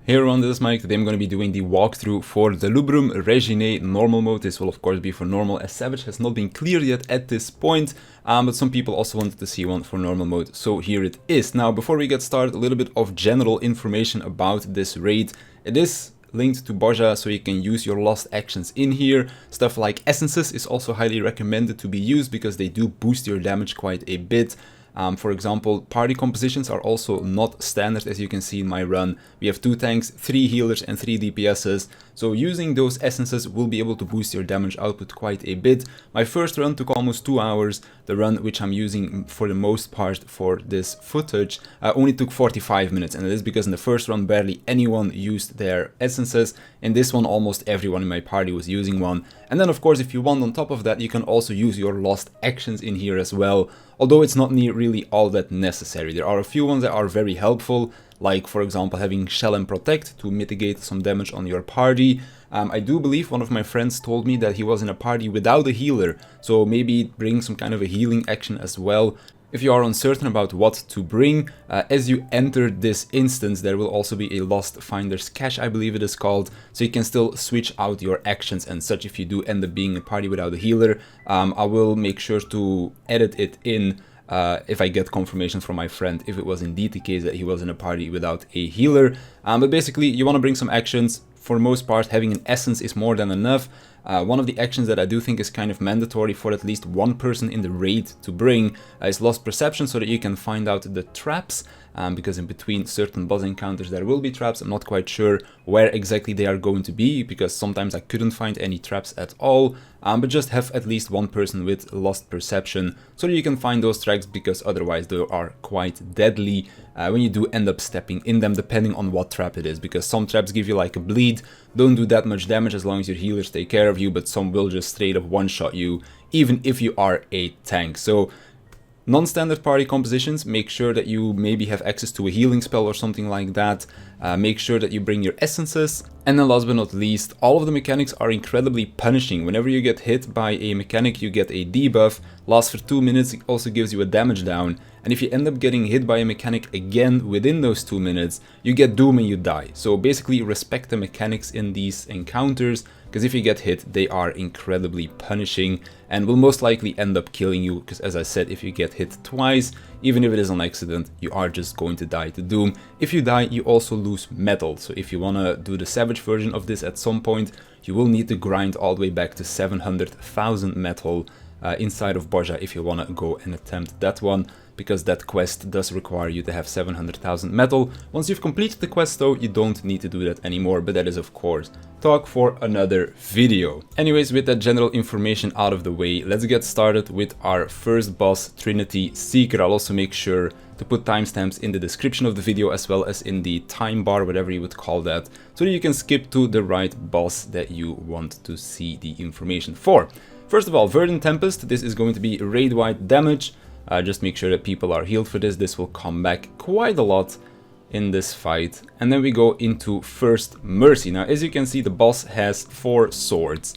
Here on this mic, today I'm going to be doing the walkthrough for Delubrum Reginae normal mode. This will of course be for normal, as Savage has not been cleared yet at this point, but some people also wanted to see one for normal mode, so here it is. Now, before we get started, a little bit of general information about this raid. It is linked to Bozja, so you can use your lost actions in here. Stuff like essences is also highly recommended to be used because they do boost your damage quite a bit. For example, party compositions are also not standard, as you can see in my run. We have 2 tanks, 3 healers and 3 DPSs, so using those essences will be able to boost your damage output quite a bit. My first run took almost 2 hours. The run which I'm using for the most part for this footage only took 45 minutes, and it is because in the first run barely anyone used their essences. In this one almost everyone in my party was using one. And then of course, if you want on top of that, you can also use your lost actions in here as well, although it's not really all that necessary. There are a few ones that are very helpful, like for example having Shell and Protect to mitigate some damage on your party. I do believe one of my friends told me that he was in a party without a healer, so maybe bring some kind of a healing action as well. If you are uncertain about what to bring, as you enter this instance, there will also be a Lost Finder's Cache, I believe it is called, so you can still switch out your actions and such if you do end up being in a party without a healer. I will make sure to edit it in if I get confirmation from my friend, if it was indeed the case that he was in a party without a healer. But basically, you want to bring some actions. For the most part, having an essence is more than enough. One of the actions that I do think is kind of mandatory for at least one person in the raid to bring is Lost Perception, so that you can find out the traps, because in between certain boss encounters there will be traps. I'm not quite sure where exactly they are going to be, because sometimes I couldn't find any traps at all, but just have at least one person with Lost Perception so that you can find those traps, because otherwise they are quite deadly when you do end up stepping in them, depending on what trap it is, because some traps give you like a bleed, don't do that much damage as long as your healers take care of you, but some will just straight up one-shot you, even if you are a tank. So non-standard party compositions, make sure that you maybe have access to a healing spell or something like that. Make sure that you bring your essences. And then last but not least, all of the mechanics are incredibly punishing. Whenever you get hit by a mechanic, you get a debuff, lasts for 2 minutes, it also gives you a damage down. And if you end up getting hit by a mechanic again within those 2 minutes, you get doom and you die. So basically respect the mechanics in these encounters, because if you get hit, they are incredibly punishing and will most likely end up killing you, because as I said, if you get hit twice, even if it is an accident, you are just going to die to doom. If you die, you also lose metal, so if you want to do the Savage version of this at some point, you will need to grind all the way back to 700,000 metal inside of Bozja if you want to go and attempt that one, because that quest does require you to have 700,000 metal. Once you've completed the quest though, you don't need to do that anymore, but that is of course talk for another video. Anyways, with that general information out of the way, let's get started with our first boss, Trinity Seeker. I'll also make sure to put timestamps in the description of the video as well as in the time bar, whatever you would call that, so that you can skip to the right boss that you want to see the information for. First of all, Verdant Tempest, this is going to be raid-wide damage. Just make sure that people are healed for this. This will come back quite a lot in this fight. And then we go into First Mercy. Now, as you can see, the boss has 4 swords.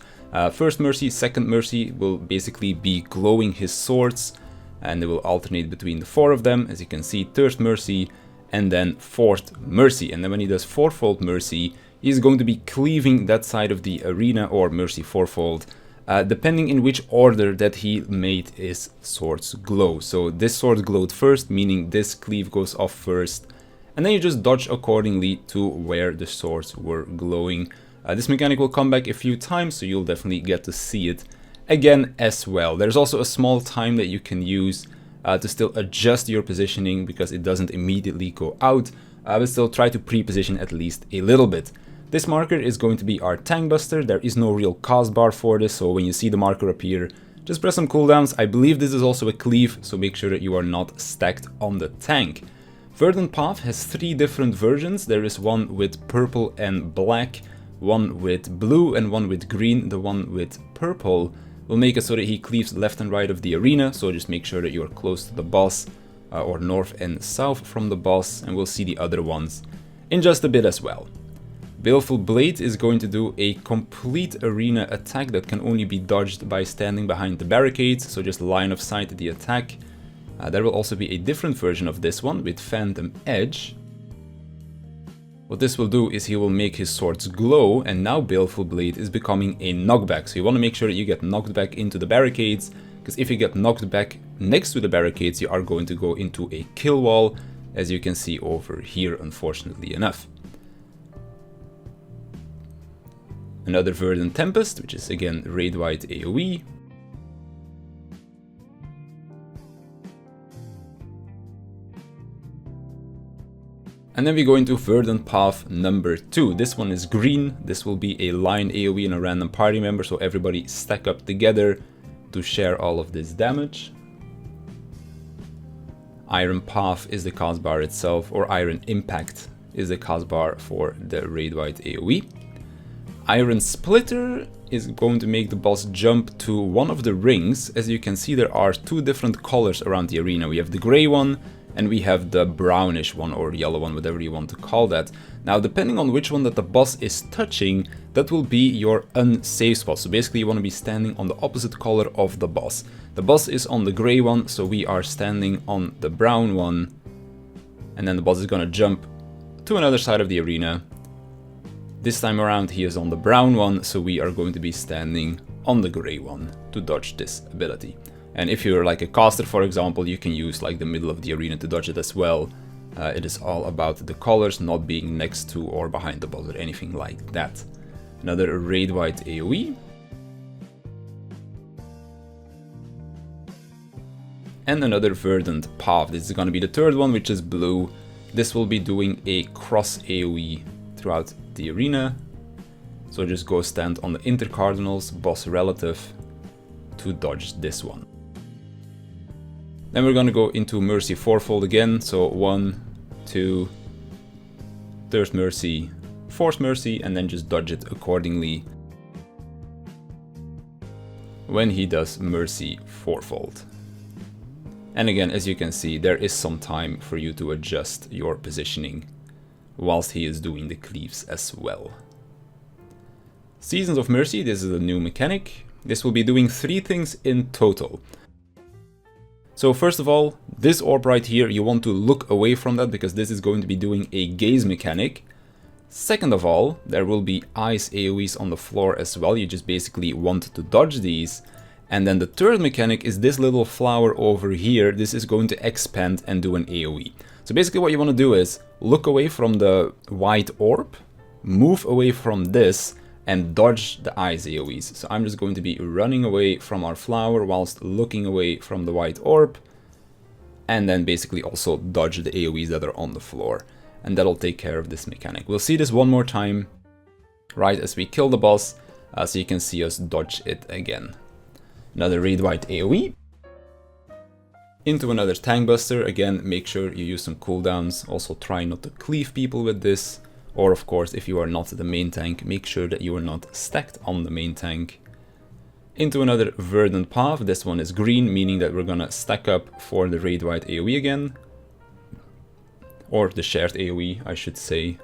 First Mercy, Second Mercy will basically be glowing his swords, and they will alternate between the 4 of them. As you can see, Third Mercy, and then Fourth Mercy. And then when he does Fourfold Mercy, he's going to be cleaving that side of the arena, or Mercy Fourfold, depending in which order that he made his swords glow. So this sword glowed first, meaning this cleave goes off first, and then you just dodge accordingly to where the swords were glowing. This mechanic will come back a few times, so you'll definitely get to see it again as well. There's also a small time that you can use to still adjust your positioning, because it doesn't immediately go out, but still try to pre-position at least a little bit. This marker is going to be our Tank Buster. There is no real cost bar for this, so when you see the marker appear, just press some cooldowns. I believe this is also a cleave, so make sure that you are not stacked on the tank. Verdant Path has 3 different versions. There is one with purple and black, one with blue, and one with green. The one with purple will make it so that he cleaves left and right of the arena, so just make sure that you are close to the boss, or north and south from the boss, and we'll see the other ones in just a bit as well. Baleful Blade is going to do a complete arena attack that can only be dodged by standing behind the barricades, so just line of sight the attack. There will also be a different version of this one with Phantom Edge. What this will do is he will make his swords glow, and now Baleful Blade is becoming a knockback. So you want to make sure that you get knocked back into the barricades, because if you get knocked back next to the barricades, you are going to go into a kill wall, as you can see over here, unfortunately enough. Another Verdant Tempest, which is again Raid White AoE. And then we go into Verdant Path number 2. This one is green. This will be a line AoE and a random party member, so everybody stack up together to share all of this damage. Iron Path is the cast bar itself, or Iron Impact is the cast bar for the Raid White AoE. Iron Splitter is going to make the boss jump to one of the rings. As you can see, there are two different colors around the arena. We have the gray one, and we have the brownish one, or yellow one, whatever you want to call that. Now, depending on which one that the boss is touching, that will be your unsafe spot. So basically you want to be standing on the opposite color of the boss. The boss is on the gray one, so we are standing on the brown one. And then the boss is going to jump to another side of the arena. This time around he is on the brown one, so we are going to be standing on the gray one to dodge this ability. And if you're like a caster, for example, you can use like the middle of the arena to dodge it as well. It is all about the colors not being next to or behind the boss or anything like that. Another Raid White AoE. And another Verdant Path. This is going to be the third one, which is blue. This will be doing a cross AoE throughout the arena. So just go stand on the Intercardinals, boss relative, to dodge this one. Then we're going to go into Mercy fourfold again, so 1, 2, third Mercy, fourth Mercy, and then just dodge it accordingly when he does Mercy fourfold. And again, as you can see, there is some time for you to adjust your positioning whilst he is doing the cleaves as well. Seasons of Mercy, this is a new mechanic. This will be doing 3 things in total. So first of all, this orb right here, you want to look away from that because this is going to be doing a gaze mechanic. Second of all, there will be ice AoEs on the floor as well. You just basically want to dodge these. And then the third mechanic is this little flower over here. This is going to expand and do an AoE. So basically what you want to do is look away from the white orb, move away from this, and dodge the ice AoEs. So I'm just going to be running away from our flower whilst looking away from the white orb, and then basically also dodge the AoEs that are on the floor. And that'll take care of this mechanic. We'll see this one more time right as we kill the boss, so you can see us dodge it again. Another Raid White AoE. Into another Tank Buster. Again, make sure you use some cooldowns. Also try not to cleave people with this. Or of course, if you are not the main tank, make sure that you are not stacked on the main tank. Into another Verdant Path. This one is green, meaning that we're gonna stack up for the Raid White AoE again. Or the shared AoE, I should say.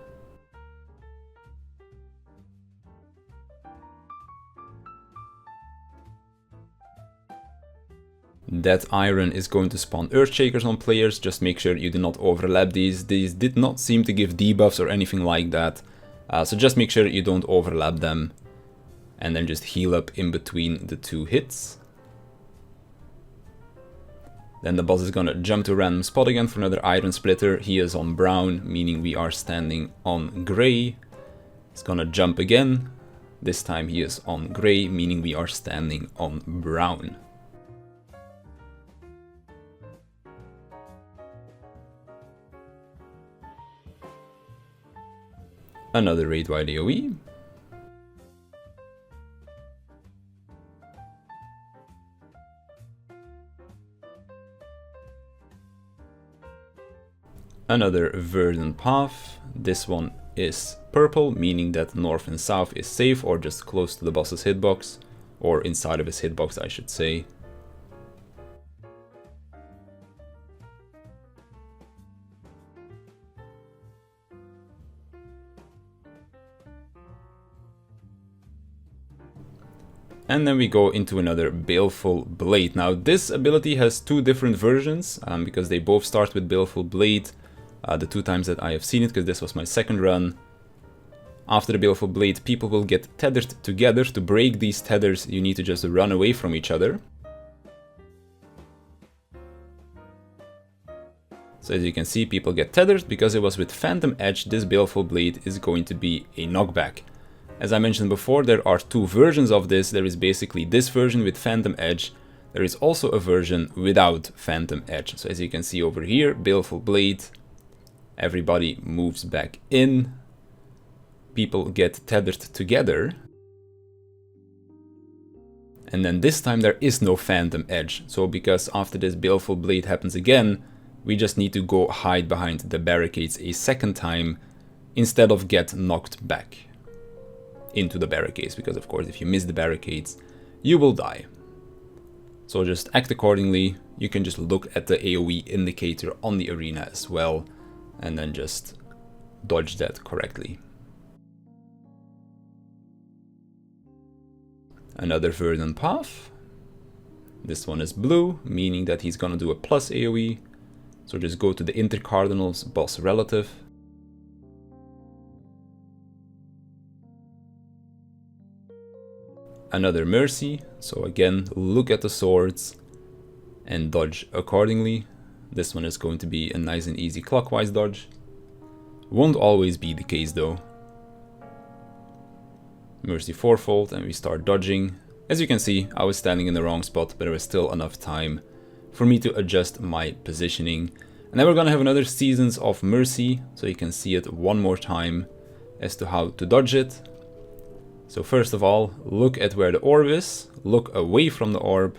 That iron is going to spawn Earthshakers on players. Just make sure you do not overlap these. These did not seem to give debuffs or anything like that. So just make sure you don't overlap them. And then just heal up in between the 2 hits. Then the boss is gonna jump to a random spot again for another Iron Splitter. He is on brown, meaning we are standing on gray. He's gonna jump again. This time he is on gray, meaning we are standing on brown. Another Raid White AoE. Another Verdant Path. This one is purple, meaning that north and south is safe or just close to the boss's hitbox, or inside of his hitbox, I should say. And then we go into another Baleful Blade. Now this ability has 2 different versions, because they both start with Baleful Blade. The 2 times that I have seen it, because this was my second run. After the Baleful Blade, people will get tethered together. To break these tethers, you need to just run away from each other. So as you can see, people get tethered. Because it was with Phantom Edge, this Baleful Blade is going to be a knockback. As I mentioned before, there are two versions of this. There is basically this version with Phantom Edge. There is also a version without Phantom Edge. So as you can see over here, Baleful Blade, everybody moves back in. People get tethered together. And then this time there is no Phantom Edge. So because after this Baleful Blade happens again, we just need to go hide behind the barricades a second time instead of get knocked back into the barricades. Because of course if you miss the barricades, you will die. So just act accordingly. You can just look at the AoE indicator on the arena as well, and then just dodge that correctly. Another Verdant Path. This one is blue, meaning that he's gonna do a plus AoE. So just go to the Intercardinals boss relative. Another Mercy, so again, look at the swords and dodge accordingly. This one is going to be a nice and easy clockwise dodge. Won't always be the case though. Mercy fourfold, and we start dodging. As you can see, I was standing in the wrong spot, but there was still enough time for me to adjust my positioning. And then we're gonna have another Seasons of Mercy, so you can see it one more time as to how to dodge it. So first of all, look at where the orb is, look away from the orb,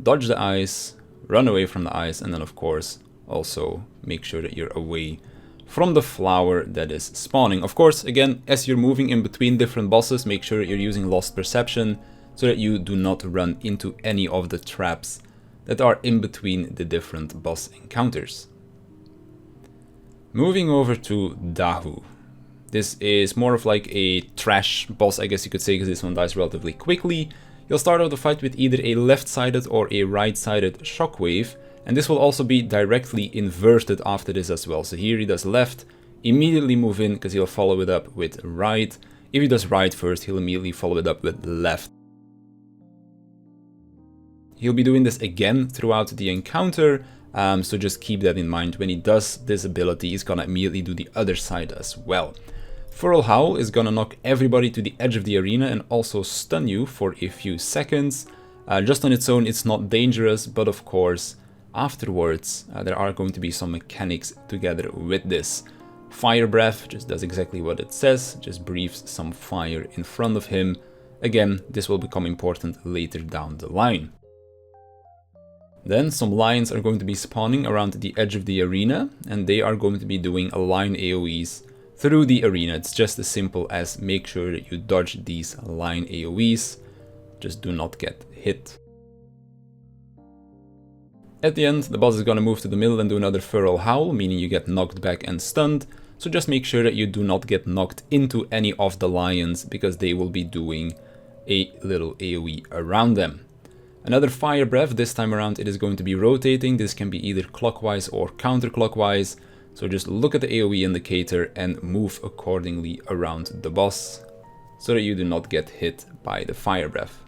dodge the ice, run away from the ice, and then of course also make sure that you're away from the flower that is spawning. Of course, again, as you're moving in between different bosses, make sure that you're using Lost Perception so that you do not run into any of the traps that are in between the different boss encounters. Moving over to Dahu. This is more of like a trash boss, I guess you could say, because this one dies relatively quickly. You'll start out the fight with either a left-sided or a right-sided shockwave, and this will also be directly inverted after this as well. So here he does left, immediately move in because he'll follow it up with right. If he does right first, he'll immediately follow it up with left. He'll be doing this again throughout the encounter, so just keep that in mind. When he does this ability, he's gonna immediately do the other side as well. Feral Howl is gonna knock everybody to the edge of the arena and also stun you for a few seconds. Just on its own, it's not dangerous, but of course, afterwards, there are going to be some mechanics together with this. Fire Breath just does exactly what it says, just breathes some fire in front of him. Again, this will become important later down the line. Then some lions are going to be spawning around the edge of the arena, and they are going to be doing lion AoEs through the arena. It's just as simple as make sure that you dodge these lion AoEs, just do not get hit. At the end, the boss is going to move to the middle and do another Feral Howl, meaning you get knocked back and stunned, so just make sure that you do not get knocked into any of the lions, because they will be doing a little AoE around them. Another Fire Breath, this time around it is going to be rotating. This can be either clockwise or counterclockwise, so just look at the AoE indicator and move accordingly around the boss, so that you do not get hit by the Fire Breath.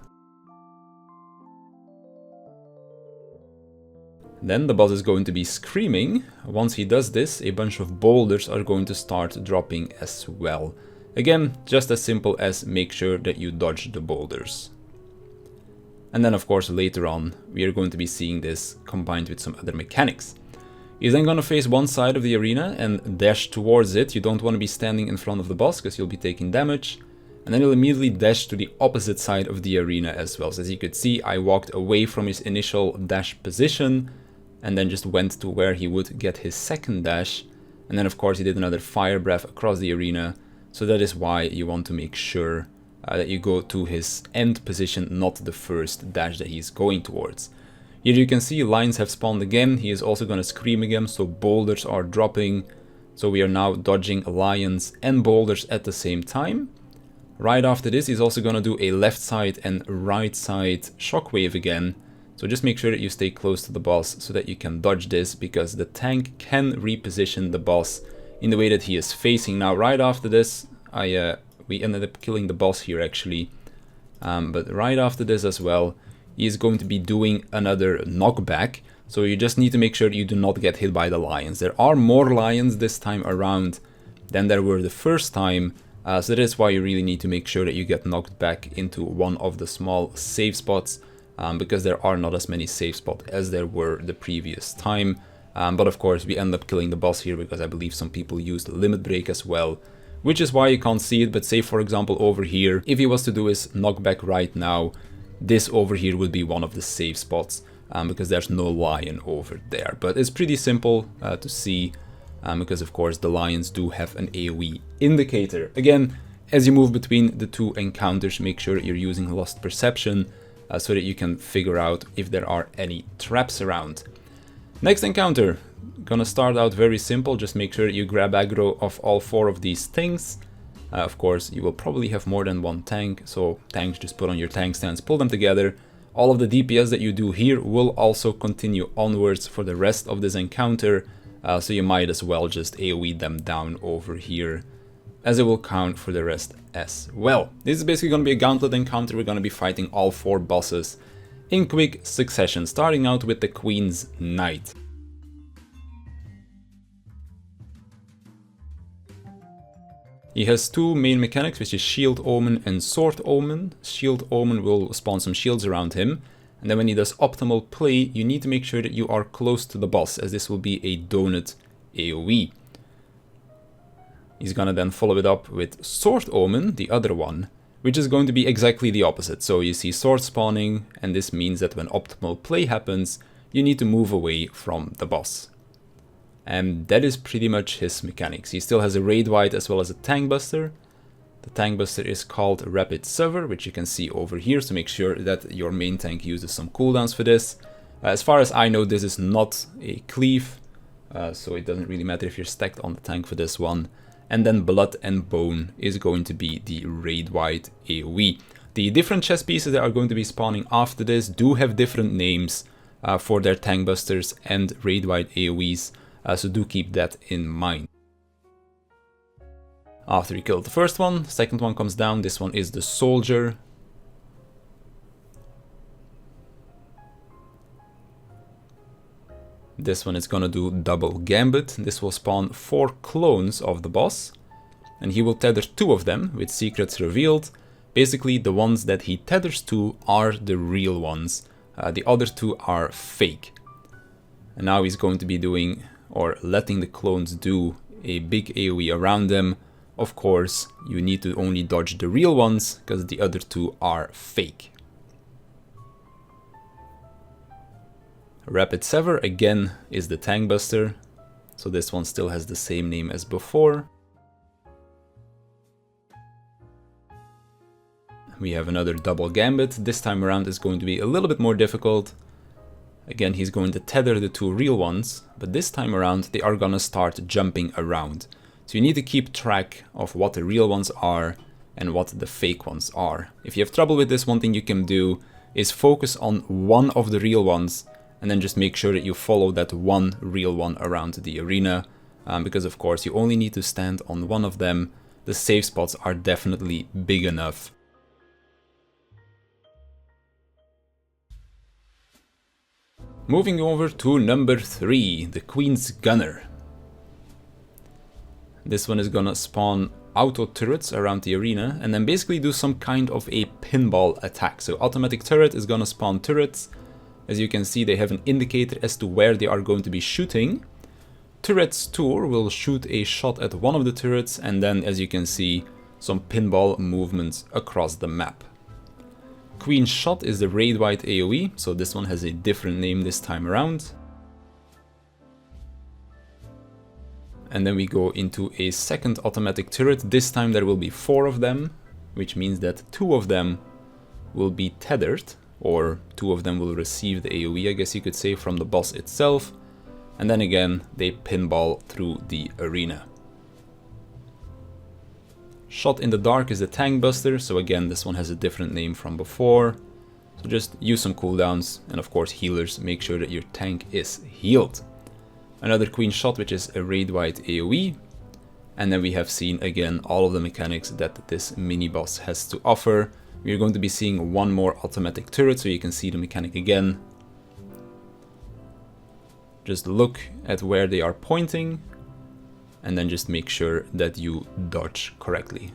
Then the boss is going to be screaming. Once he does this, a bunch of boulders are going to start dropping as well. Again, just as simple as make sure that you dodge the boulders. And then of course later on, we are going to be seeing this combined with some other mechanics. He's then going to face one side of the arena and dash towards it. You don't want to be standing in front of the boss because you'll be taking damage. And then he'll immediately dash to the opposite side of the arena as well. So as you could see, I walked away from his initial dash position and then just went to where he would get his second dash. And then of course he did another Fire Breath across the arena. So that is why you want to make sure that you go to his end position, not the first dash that he's going towards. Here you can see lions have spawned again. He is also going to scream again, so boulders are dropping. So we are now dodging lions and boulders at the same time. Right after this, he's also going to do a left side and right side shockwave again. So just make sure that you stay close to the boss so that you can dodge this, because the tank can reposition the boss in the way that he is facing. Now right after this, we ended up killing the boss here actually. But right after this as well, he's going to be doing another knockback. So you just need to make sure you do not get hit by the lions. There are more lions this time around than there were the first time. So that is why you really need to make sure that you get knocked back into one of the small save spots. Because there are not as many save spots as there were the previous time. But of course we end up killing the boss here because I believe some people used limit break as well. Which is why you can't see it, but say for example over here, if he was to do his knockback right now, this over here would be one of the save spots. Because there's no lion over there. But it's pretty simple to see, because of course the lions do have an AoE indicator. Again, as you move between the two encounters, make sure you're using Lost Perception so that you can figure out if there are any traps around. Next encounter, gonna start out very simple, just make sure you grab aggro of all 4 of these things. Of course, you will probably have more than one tank, so tanks, just put on your tank stands, pull them together. All of the DPS that you do here will also continue onwards for the rest of this encounter, so you might as well just AoE them down over here, as it will count for the rest as well. This is basically going to be a gauntlet encounter. We're going to be fighting all 4 bosses in quick succession, starting out with the Queen's Knight. He has 2 main mechanics, which is Shield Omen and Sword Omen. Shield Omen will spawn some shields around him, and then when he does optimal play, you need to make sure that you are close to the boss, as this will be a donut AoE. He's gonna then follow it up with Sword Omen, the other one, which is going to be exactly the opposite. So you see sword spawning, and this means that when optimal play happens, you need to move away from the boss. And that is pretty much his mechanics. He still has a raid wide as well as a tank buster. The tank buster is called Rapid Sever, which you can see over here, so make sure that your main tank uses some cooldowns for this. As far as I know, this is not a cleave, so it doesn't really matter if you're stacked on the tank for this one. And then Blood and Bone is going to be the raid wide AoE. The different chest pieces that are going to be spawning after this do have different names for their tank busters and raid wide AoEs. So do keep that in mind. After you kill the first one, second one comes down. This one is the Soldier. This one is gonna do double gambit. This will spawn 4 clones of the boss, and he will tether 2 of them with secrets revealed. Basically, the ones that he tethers to are the real ones. The other 2 are fake. And now he's going to be doing, or letting the clones do, a big AoE around them. Of course, you need to only dodge the real ones, because the other 2 are fake. Rapid Sever again is the tank buster, so this one still has the same name as before. We have another double gambit. This time around is going to be a little bit more difficult. Again, he's going to tether the 2 real ones, but this time around they are gonna start jumping around. So you need to keep track of what the real ones are and what the fake ones are. If you have trouble with this, one thing you can do is focus on one of the real ones and then just make sure that you follow that one real one around the arena, because of course you only need to stand on one of them. The safe spots are definitely big enough. Moving over to number 3, the Queen's Gunner. This one is gonna spawn auto turrets around the arena and then basically do some kind of a pinball attack. So automatic turret is gonna spawn turrets. As you can see, they have an indicator as to where they are going to be shooting. Turret's tour will shoot a shot at one of the turrets, and then, as you can see, some pinball movements across the map. Queen's Shot is the raid-wide AoE, so this one has a different name this time around. And then we go into a second automatic turret. This time there will be 4 of them, which means that 2 of them will be tethered, or 2 of them will receive the AoE, I guess you could say, from the boss itself. And then again, they pinball through the arena. Shot in the Dark is the tank buster, so again, this one has a different name from before. So just use some cooldowns, and of course healers, make sure that your tank is healed. Another Queen Shot, which is a raid-wide AoE. And then we have seen again all of the mechanics that this mini boss has to offer. We're going to be seeing one more automatic turret, so you can see the mechanic again. Just look at where they are pointing, and then just make sure that you dodge correctly.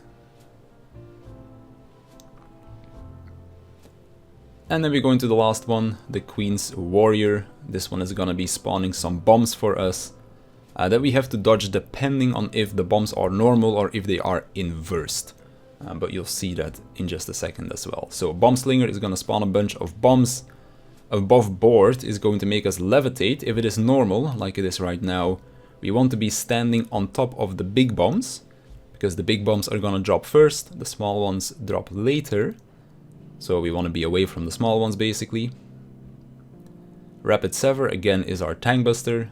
And then we go into the last one, the Queen's Warrior. This one is gonna be spawning some bombs for us that we have to dodge depending on if the bombs are normal or if they are inversed. But you'll see that in just a second as well. So Bomb Slinger is gonna spawn a bunch of bombs. Above board is going to make us levitate. If it is normal, like it is right now, we want to be standing on top of the big bombs, because the big bombs are gonna drop first, the small ones drop later. So we want to be away from the small ones basically. Rapid Sever again is our tank buster.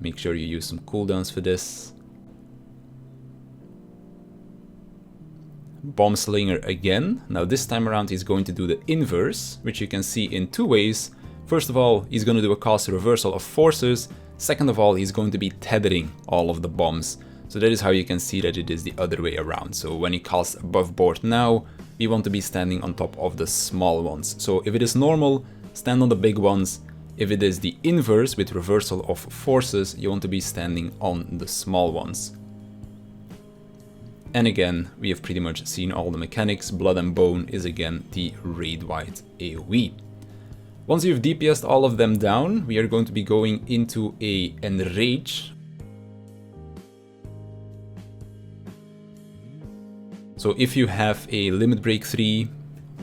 Make sure you use some cooldowns for this. Bomb Slinger again. Now this time around he's going to do the inverse, which you can see in two ways. First of all, he's going to do a cast reversal of forces. Second of all, he's going to be tethering all of the bombs. So that is how you can see that it is the other way around. So when he casts above board now, we want to be standing on top of the small ones. So if it is normal, stand on the big ones. If it is the inverse with reversal of forces, you want to be standing on the small ones. And again, we have pretty much seen all the mechanics. Blood and Bone is again the raid-wide AoE. Once you've DPS'd all of them down, we are going to be going into a Enrage. So if you have a Limit Break 3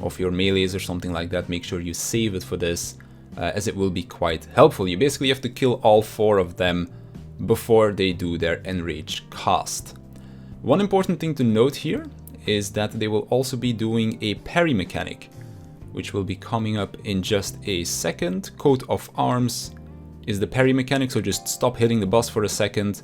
of your melees or something like that, make sure you save it for this, as it will be quite helpful. You basically have to kill all 4 of them before they do their Enrage cast. One important thing to note here is that they will also be doing a parry mechanic, which will be coming up in just a second. Coat of Arms is the parry mechanic, so just stop hitting the boss for a second,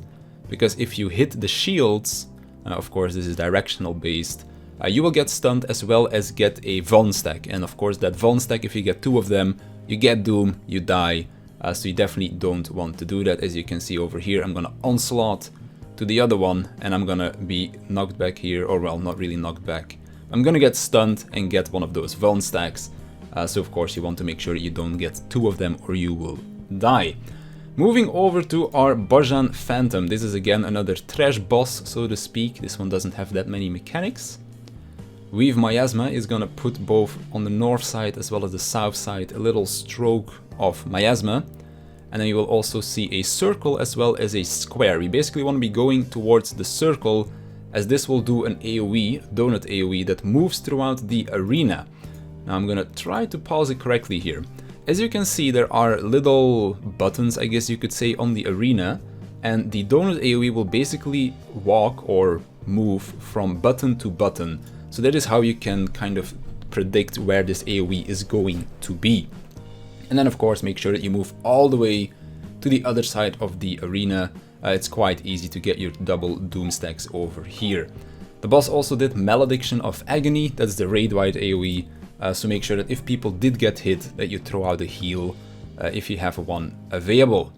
because if you hit the shields, of course this is directional based, you will get stunned as well as get a Von stack, and of course that Von stack, if you get 2 of them, you get Doom, you die, so you definitely don't want to do that. As you can see over here, I'm gonna Onslaught to the other one, and I'm gonna be knocked back here, or well, not really knocked back. I'm gonna get stunned and get one of those Von stacks, so of course you want to make sure you don't get 2 of them or you will die. Moving over to our Bozjan Phantom. This is again another trash boss, so to speak. This one doesn't have that many mechanics. Weave Miasma is gonna put both on the north side as well as the south side a little stroke of Miasma. And then you will also see a circle as well as a square. We basically want to be going towards the circle, as this will do an AoE, donut AoE, that moves throughout the arena. Now I'm gonna try to pause it correctly here. As you can see, there are little buttons, I guess you could say, on the arena, and the donut AoE will basically walk or move from button to button. So that is how you can kind of predict where this AoE is going to be. And then of course make sure that you move all the way to the other side of the arena. It's quite easy to get your double Doom stacks over here. The boss also did Malediction of Agony, that's the raid-wide AoE. So make sure that if people did get hit, that you throw out a heal if you have one available.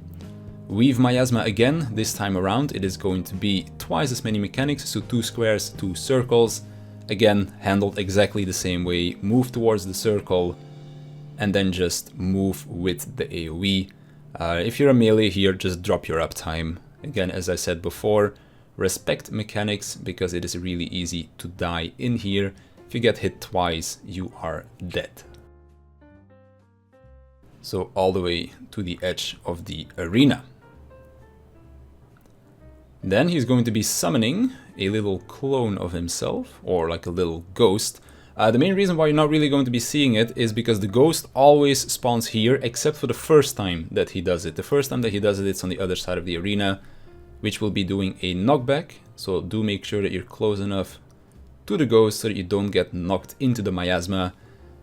Weave Miasma again, this time around it is going to be twice as many mechanics, so 2 squares, 2 circles. Again, handled exactly the same way, move towards the circle and then just move with the AoE. If you're a melee here, just drop your uptime. Again, as I said before, respect mechanics because it is really easy to die in here. If you get hit twice, you are dead. So all the way to the edge of the arena. Then he's going to be summoning a little clone of himself, or like a little ghost. The main reason why you're not really going to be seeing it is because the ghost always spawns here, except for the first time that he does it. The first time that he does it, it's on the other side of the arena, which will be doing a knockback. So do make sure that you're close enough to the ghost so that you don't get knocked into the miasma,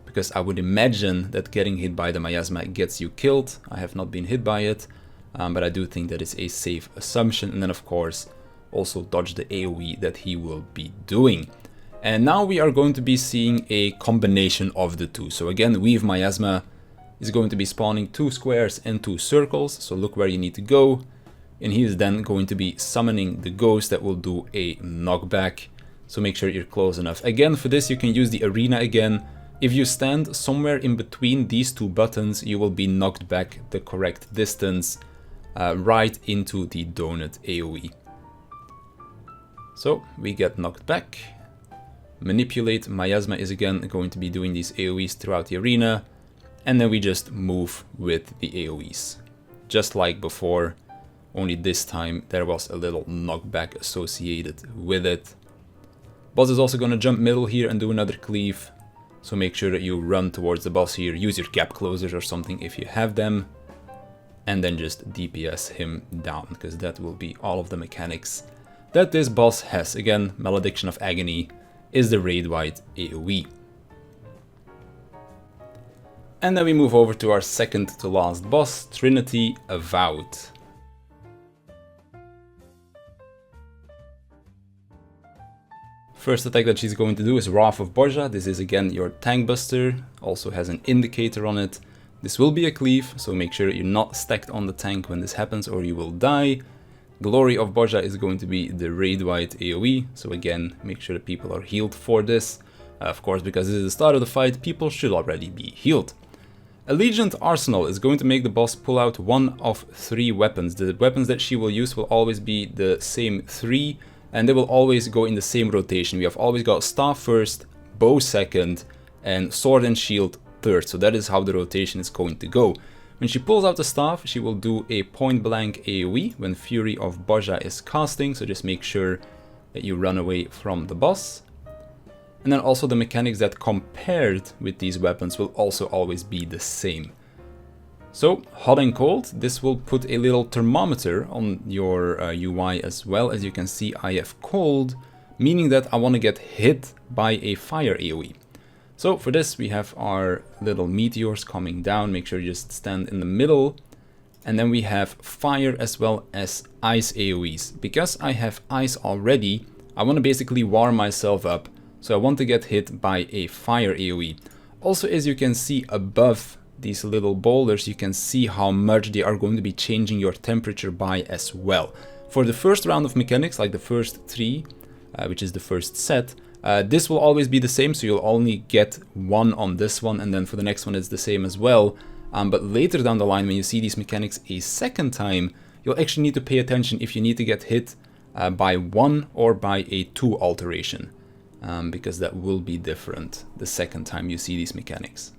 because I would imagine that getting hit by the miasma gets you killed. I have not been hit by it, but I do think that is a safe assumption. And then of course also dodge the AoE that he will be doing. And now we are going to be seeing a combination of the two. So again, Weave Miasma is going to be spawning 2 squares and 2 circles, so look where you need to go. and he is then going to be summoning the ghost that will do a knockback. So make sure you're close enough. Again, for this you can use the arena again. If you stand somewhere in between these two buttons, you will be knocked back the correct distance right into the donut AoE. So we get knocked back. Manipulate. Miasma is again going to be doing these AoEs throughout the arena. And then we just move with the AoEs. Just like before, only this time there was a little knockback associated with it. Boss is also going to jump middle here and do another cleave. So make sure that you run towards the boss here. Use your gap closers or something if you have them. And then just DPS him down, because that will be all of the mechanics that this boss has. Again, Malediction of Agony is the raid-wide AoE. And then we move over to our second to last boss, Trinity Avowed. First attack that she's going to do is Wrath of Bozja. This is again your tank buster, also has an indicator on it. This will be a cleave, so make sure you're not stacked on the tank when this happens or you will die. Glory of Bozja is going to be the raid-wide AoE, so again, make sure that people are healed for this. Of course, because this is the start of the fight, people should already be healed. Allegiant Arsenal is going to make the boss pull out one of 3 weapons. The weapons that she will use will always be the same 3, and they will always go in the same rotation. We have always got Staff first, Bow second, and Sword and Shield third. So that is how the rotation is going to go. When she pulls out the Staff, she will do a point blank AoE when Fury of Bozja is casting. So just make sure that you run away from the boss. And then also the mechanics that come paired with these weapons will also always be the same. So, hot and cold, this will put a little thermometer on your UI as well. As you can see, I have cold, meaning that I want to get hit by a fire AoE. So for this, we have our little meteors coming down. Make sure you just stand in the middle. And then we have fire as well as ice AoEs. Because I have ice already, I want to basically warm myself up. So I want to get hit by a fire AoE. Also, as you can see above these little boulders, you can see how much they are going to be changing your temperature by as well. For the first round of mechanics, like the first 3, which is the first set, this will always be the same, so you'll only get 1 on this one, and then for the next one it's the same as well. But later down the line, when you see these mechanics a second time, you'll actually need to pay attention if you need to get hit by 1 or by a 2 alteration, because that will be different the second time you see these mechanics.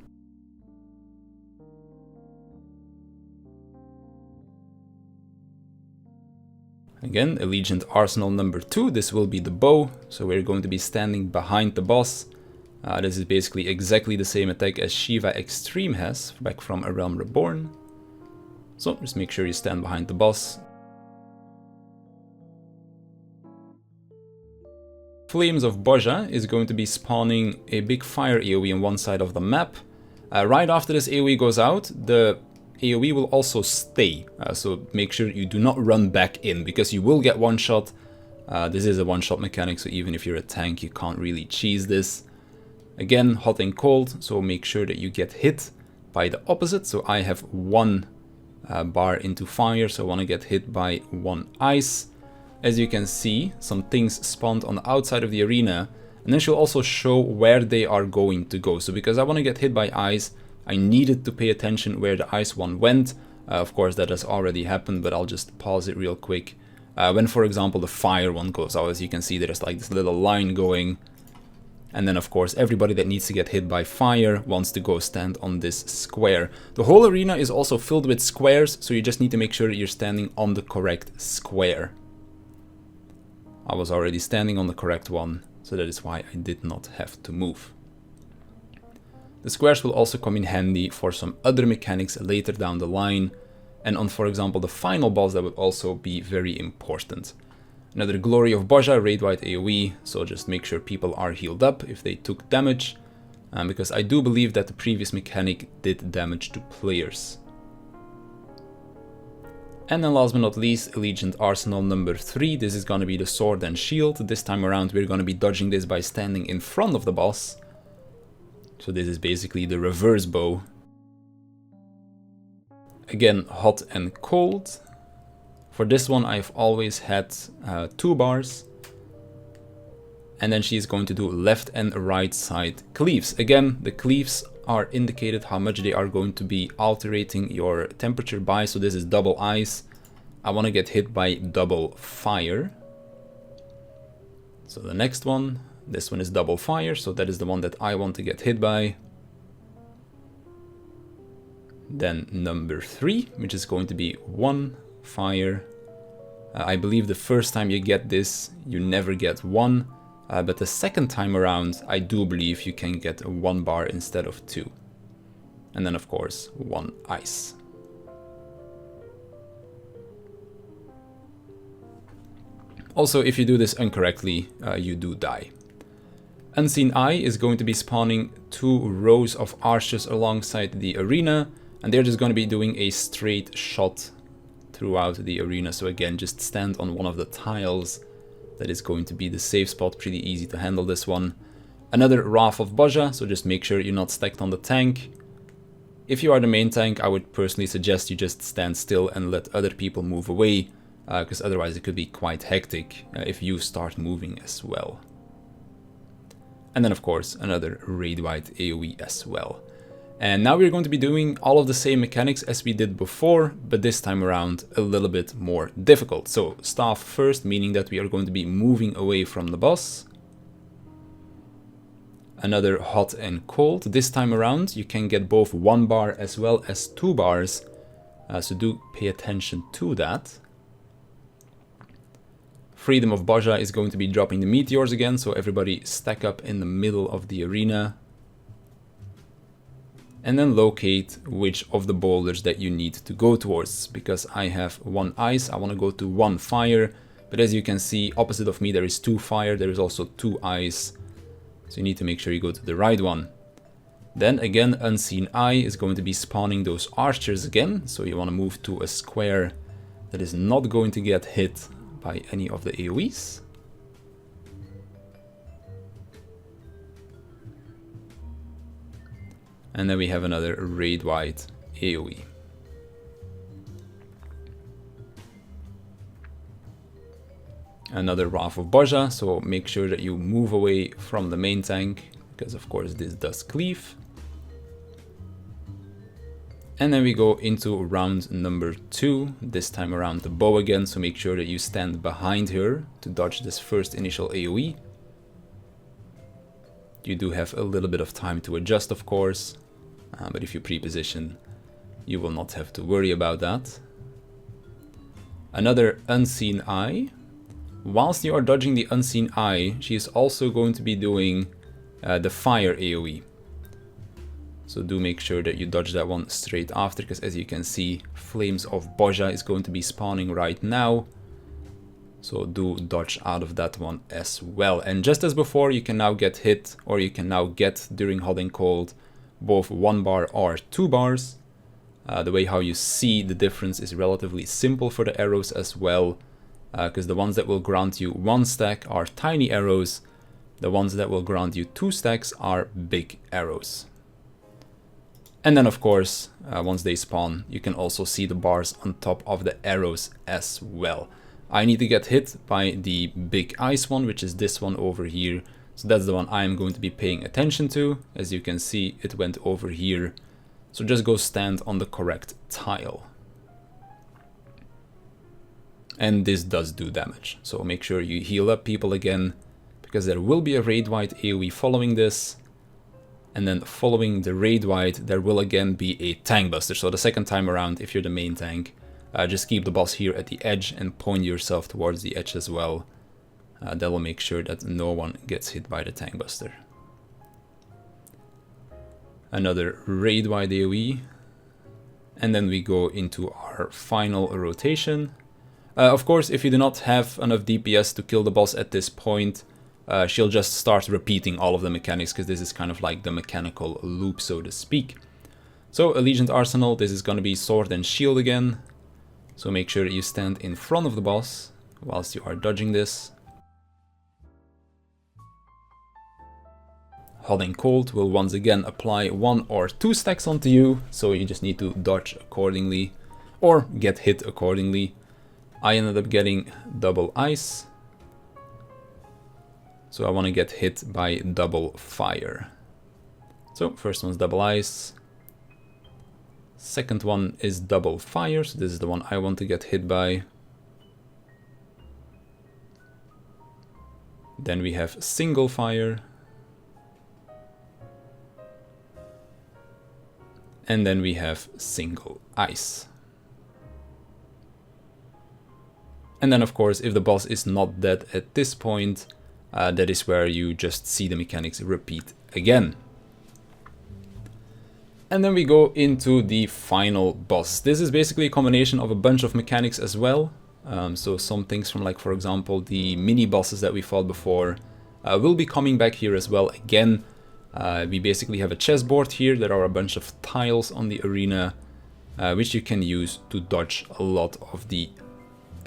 Again, Allegiant Arsenal number 2, this will be the bow, so we're going to be standing behind the boss. This is basically exactly the same attack as Shiva Extreme has, back from A Realm Reborn. So just make sure you stand behind the boss. Flames of Bozja is going to be spawning a big fire AoE on one side of the map. Right after this AoE goes out, the AoE will also stay, so make sure you do not run back in, because you will get one shot. This is a one-shot mechanic, so even if you're a tank, you can't really cheese this. Again, hot and cold, so make sure that you get hit by the opposite. So I have 1 bar into fire, so I want to get hit by 1 ice. As you can see, some things spawned on the outside of the arena, and then she'll also show where they are going to go. So because I want to get hit by ice, I needed to pay attention where the ice one went. Of course, that has already happened, but I'll just pause it real quick. When, for example, the fire one goes out, as you can see, there's like this little line going. And then, of course, everybody that needs to get hit by fire wants to go stand on this square. The whole arena is also filled with squares, so you just need to make sure that you're standing on the correct square. I was already standing on the correct one, so that is why I did not have to move. The squares will also come in handy for some other mechanics later down the line, and on, for example, the final boss, that would also be very important. Another Glory of Bozja, raid-wide AoE, so just make sure people are healed up if they took damage, because I do believe that the previous mechanic did damage to players. And then last but not least, Allegiant Arsenal number 3, this is going to be the Sword and Shield. This time around we're going to be dodging this by standing in front of the boss. So this is basically the reverse bow. Again, hot and cold. For this one, I've always had 2 bars. And then she's going to do left and right side cleaves. Again, the cleaves are indicated how much they are going to be altering your temperature by. So this is double ice. I want to get hit by double fire. So the next one, this one is double fire. So that is the one that I want to get hit by. Then number 3, which is going to be 1 fire. I believe the first time you get this, you never get 1. But the second time around, I do believe you can get 1 bar instead of 2. And then of course, 1 ice. Also, if you do this incorrectly, you do die. Unseen Eye is going to be spawning 2 rows of archers alongside the arena, and they're just going to be doing a straight shot throughout the arena. So again, just stand on one of the tiles. That is going to be the safe spot, pretty easy to handle this one. Another Wrath of Bozja, so just make sure you're not stacked on the tank. If you are the main tank, I would personally suggest you just stand still and let other people move away, because otherwise it could be quite hectic if you start moving as well. And then of course another raid-wide AoE as well. And now we're going to be doing all of the same mechanics as we did before, but this time around a little bit more difficult. So staff first, meaning that we are going to be moving away from the boss. Another hot and cold. This time around you can get both 1 bar as well as 2 bars, so do pay attention to that. Freedom of Bozja is going to be dropping the meteors again, so everybody stack up in the middle of the arena. And then locate which of the boulders that you need to go towards. Because I have 1 ice, I want to go to 1 fire. But as you can see, opposite of me there is 2 fire, there is also 2 ice. So you need to make sure you go to the right one. Then again, Unseen Eye is going to be spawning those archers again. So you want to move to a square that is not going to get hit by any of the AoEs. And then we have another raid-wide AoE. Another Wrath of Bozja, so make sure that you move away from the main tank, because of course this does cleave. And then we go into round number 2, this time around the bow again, so make sure that you stand behind her to dodge this first initial AoE. You do have a little bit of time to adjust, of course. But if you pre-position, you will not have to worry about that. Another Unseen Eye. Whilst you are dodging the Unseen Eye, she is also going to be doing the fire AoE. So do make sure that you dodge that one straight after, because as you can see, Flames of Bozja is going to be spawning right now. So do dodge out of that one as well. And just as before, you can now get hit, or you can now get during hot and cold, both 1 bar or 2 bars. The way how you see the difference is relatively simple for the arrows as well, because the ones that will grant you 1 stack are tiny arrows, the ones that will grant you 2 stacks are big arrows. And then of course, once they spawn, you can also see the bars on top of the arrows as well. I need to get hit by the big ice one, which is this one over here. So that's the one I'm going to be paying attention to. As you can see, it went over here. So just go stand on the correct tile. And this does do damage. So make sure you heal up people again, because there will be a raid-wide AoE following this. And then following the raid-wide, there will again be a tank buster. So the second time around, if you're the main tank, just keep the boss here at the edge and point yourself towards the edge as well. That will make sure that no one gets hit by the tank buster. Another raid-wide AoE. And then we go into our final rotation. Of course, if you do not have enough DPS to kill the boss at this point, she'll just start repeating all of the mechanics, because this is kind of like the mechanical loop, so to speak. So, Allegiant Arsenal, this is going to be sword and shield again. So make sure that you stand in front of the boss whilst you are dodging this. Hot and cold will once again apply 1 or 2 stacks onto you, so you just need to dodge accordingly or get hit accordingly. I ended up getting double ice. So I want to get hit by double fire. So first one's double ice. Second one is double fire, so this is the one I want to get hit by. Then we have single fire. And then we have single ice. And then of course, if the boss is not dead at this point, that is where you just see the mechanics repeat again. And then we go into the final boss. This is basically a combination of a bunch of mechanics as well. So some things from, like, for example, the mini bosses that we fought before will be coming back here as well again. We basically have a chessboard here. There are a bunch of tiles on the arena, which you can use to dodge a lot of the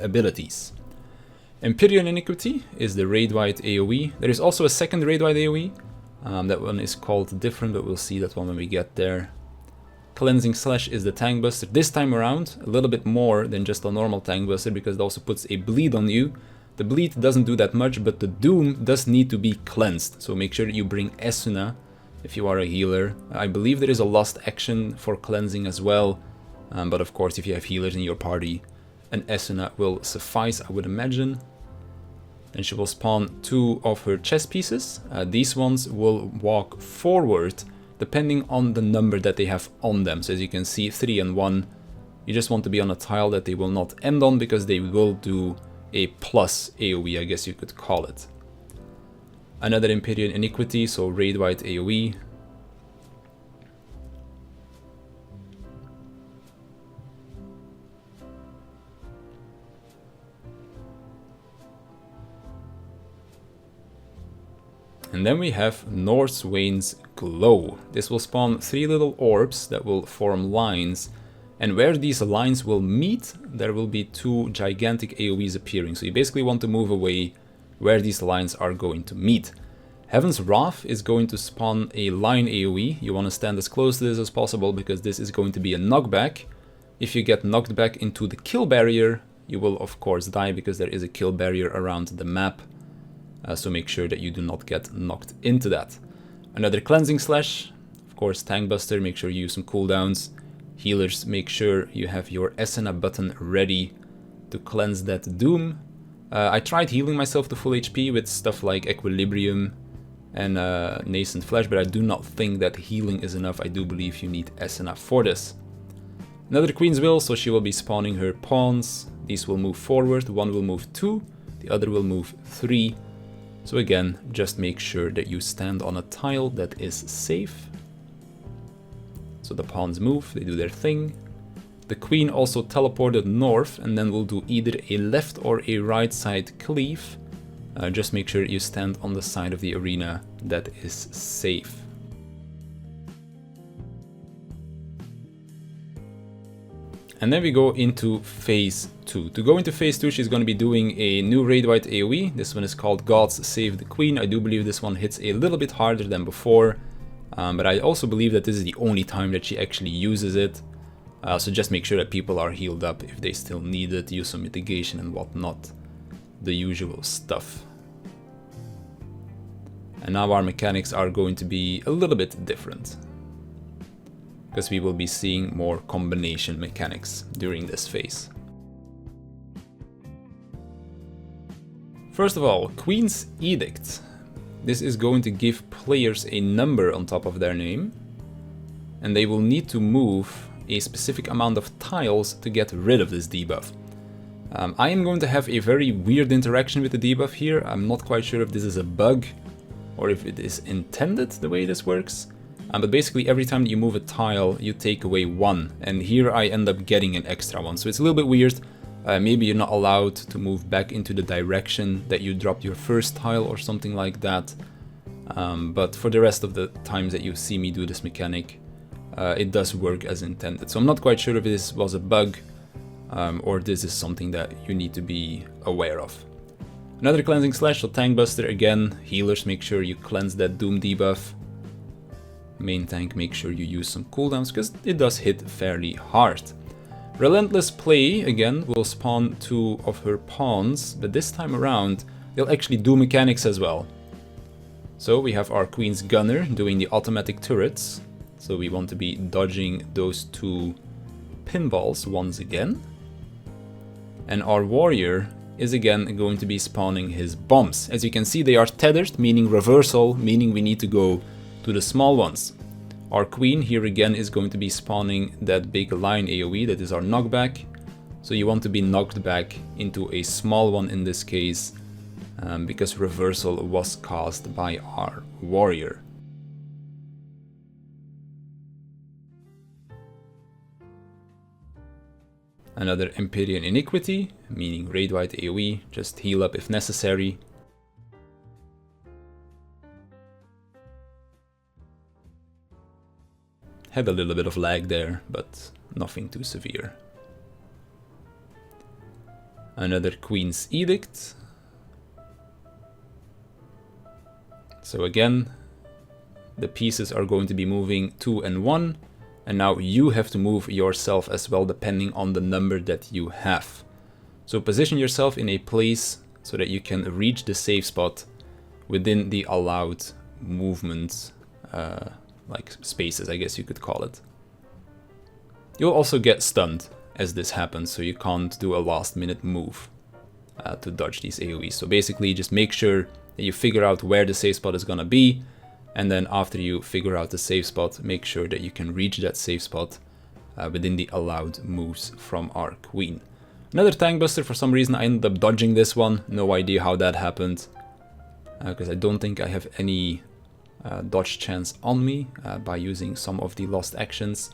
abilities. Empyrean Iniquity is the raid-wide AoE. There is also a second raid-wide AoE. That one is called different, but we'll see that one when we get there. Cleansing Slash is the Tank Buster. This time around, a little bit more than just a normal Tank Buster, because it also puts a bleed on you. The bleed doesn't do that much, but the Doom does need to be cleansed. So make sure that you bring Esuna if you are a healer. I believe there is a lost action for cleansing as well. But of course, if you have healers in your party, an Esuna will suffice, I would imagine. And she will spawn 2 of her chess pieces. These ones will walk forward depending on the number that they have on them. So as you can see, 3 and 1. You just want to be on a tile that they will not end on, because they will do a plus AoE, I guess you could call it. Another Empyrean Iniquity, so raid-wide AoE. And then we have Northwain's Glow. This will spawn 3 little orbs that will form lines. And where these lines will meet, there will be 2 gigantic AoEs appearing. So you basically want to move away where these lines are going to meet. Heaven's Wrath is going to spawn a line AoE. You want to stand as close to this as possible, because this is going to be a knockback. If you get knocked back into the kill barrier, you will of course die, because there is a kill barrier around the map. So make sure that you do not get knocked into that. Another Cleansing Slash, of course Tank Buster, make sure you use some cooldowns. Healers, make sure you have your Esuna button ready to cleanse that Doom. I tried healing myself to full HP with stuff like Equilibrium and Nascent Flesh, but I do not think that healing is enough. I do believe you need Esuna for this. Another Queen's Will, so she will be spawning her pawns. These will move forward, one will move 2, the other will move 3. So again, just make sure that you stand on a tile that is safe. So the pawns move, they do their thing. The Queen also teleported north, and then will do either a left or a right side cleave. Just make sure you stand on the side of the arena that is safe. And then we go into phase 2. To go into phase 2, she's going to be doing a new raid-wide AoE. This one is called Gods Save the Queen. I do believe this one hits a little bit harder than before. But I also believe that this is the only time that she actually uses it. So just make sure that people are healed up if they still need it. Use some mitigation and whatnot. The usual stuff. And now our mechanics are going to be a little bit different, because we will be seeing more combination mechanics during this phase. First of all, Queen's Edict. This is going to give players a number on top of their name, and they will need to move a specific amount of tiles to get rid of this debuff. I am going to have a very weird interaction with the debuff here. I'm not quite sure if this is a bug or if it is intended the way this works. But basically every time that you move a tile, you take away 1. And here I end up getting an extra 1. So it's a little bit weird. Maybe you're not allowed to move back into the direction that you dropped your first tile or something like that. But for the rest of the times that you see me do this mechanic, it does work as intended. So I'm not quite sure if this was a bug or this is something that you need to be aware of. Another Cleansing Slash, so Tank Buster again. Healers, make sure you cleanse that Doom debuff. Main tank, make sure you use some cooldowns, because it does hit fairly hard. Relentless Play, again, will spawn 2 of her pawns, but this time around, they'll actually do mechanics as well. So we have our Queen's Gunner doing the automatic turrets. So we want to be dodging those 2 pinballs once again. And our Warrior is again going to be spawning his bombs. As you can see, they are tethered, meaning reversal, meaning we need to go to the small ones. Our Queen here again is going to be spawning that big line AoE, that is our knockback. So you want to be knocked back into a small one in this case, because reversal was caused by our Warrior. Another Empyrean Iniquity, meaning Raid White AoE, just heal up if necessary. Had a little bit of lag there, but nothing too severe. Another Queen's Edict. So again, the pieces are going to be moving 2 and 1, and now you have to move yourself as well depending on the number that you have. So position yourself in a place so that you can reach the safe spot within the allowed movement, like spaces, I guess you could call it. You'll also get stunned as this happens, so you can't do a last minute move to dodge these AoEs. So basically just make sure that you figure out where the safe spot is gonna be, and then after you figure out the safe spot, make sure that you can reach that safe spot within the allowed moves from our Queen. Another Tank Buster, for some reason I ended up dodging this one, no idea how that happened, because I don't think I have any dodge chance on me by using some of the lost actions,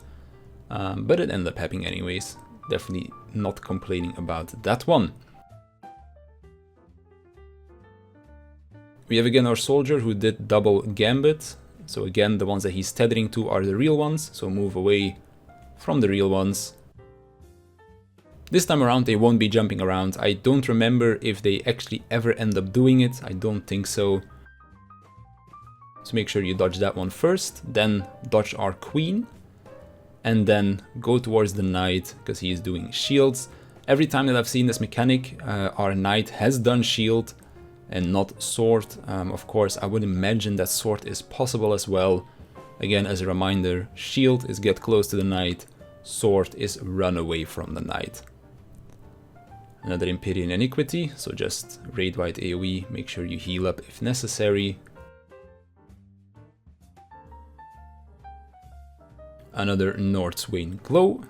but it ended up happening anyways. Definitely not complaining about that one. We have again our soldier who did double gambit, so again the ones that he's tethering to are the real ones, so move away from the real ones. This time around they won't be jumping around. I don't remember if they actually ever end up doing it, I don't think so. So make sure you dodge that one first, then dodge our Queen, and then go towards the Knight, because he is doing shields. Every time that I've seen this mechanic, our Knight has done shield and not sword. Of course, I would imagine that sword is possible as well. Again, as a reminder, shield is get close to the Knight, sword is run away from the Knight. Another Empyrean Iniquity, so just Raid White AoE, make sure you heal up if necessary. Another Northswain Glow,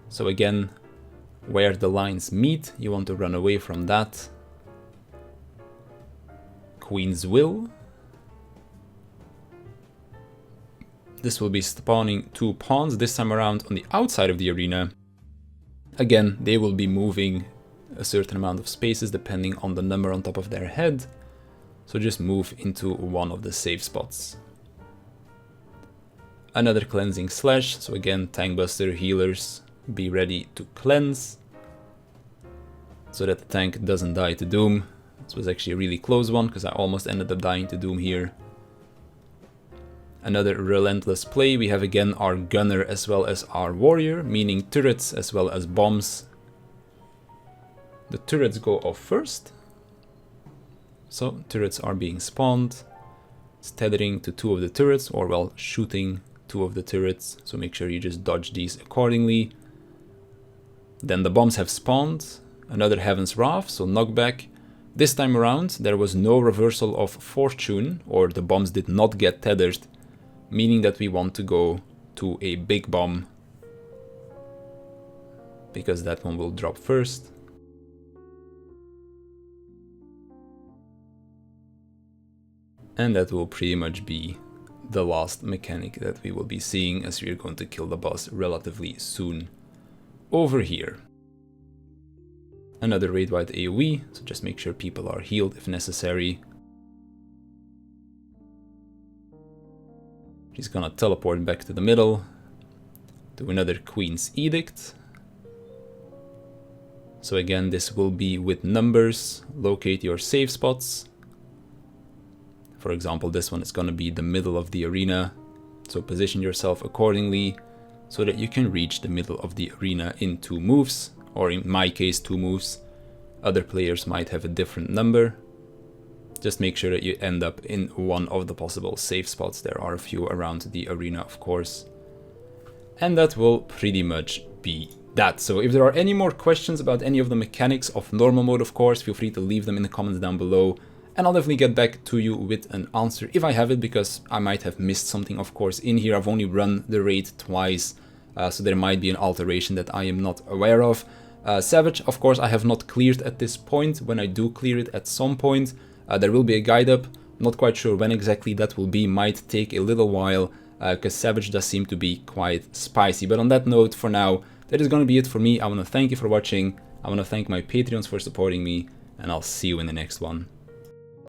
so again, where the lines meet, you want to run away from that. Queen's Will. This will be spawning 2 pawns, this time around on the outside of the arena. Again, they will be moving a certain amount of spaces depending on the number on top of their head, so just move into one of the safe spots. Another Cleansing Slash, so again, Tank Buster, healers, be ready to cleanse, so that the tank doesn't die to Doom. This was actually a really close one, because I almost ended up dying to Doom here. Another Relentless Play, we have again our Gunner as well as our Warrior, meaning turrets as well as bombs. The turrets go off first. So, turrets are being spawned. It's tethering to 2 of the turrets, or well, shooting 2 of the turrets, so make sure you just dodge these accordingly. Then the bombs have spawned. Another Heaven's Wrath, so knockback. This time around, there was no reversal of fortune, or the bombs did not get tethered, meaning that we want to go to a big bomb, because that one will drop first. And that will pretty much be the last mechanic that we will be seeing, as we are going to kill the boss relatively soon over here. Another Raid White AoE, so just make sure people are healed if necessary. She's gonna teleport back to the middle, do another Queen's Edict. So again, this will be with numbers, locate your safe spots. For example, this one is gonna be the middle of the arena, so position yourself accordingly. so that you can reach the middle of the arena in 2 moves, or in my case 2 moves. Other players might have a different number. Just make sure that you end up in one of the possible safe spots. There are a few around the arena, of course. And that will pretty much be that. So if there are any more questions about any of the mechanics of normal mode, of course, feel free to leave them in the comments down below. And I'll definitely get back to you with an answer if I have it, because I might have missed something, of course, in here. I've only run the raid twice, so there might be an alteration that I am not aware of. Savage, of course, I have not cleared at this point. When I do clear it at some point, there will be a guide up. Not quite sure when exactly that will be. Might take a little while, because Savage does seem to be quite spicy. But on that note, for now, that is going to be it for me. I want to thank you for watching. I want to thank my Patreons for supporting me, and I'll see you in the next one.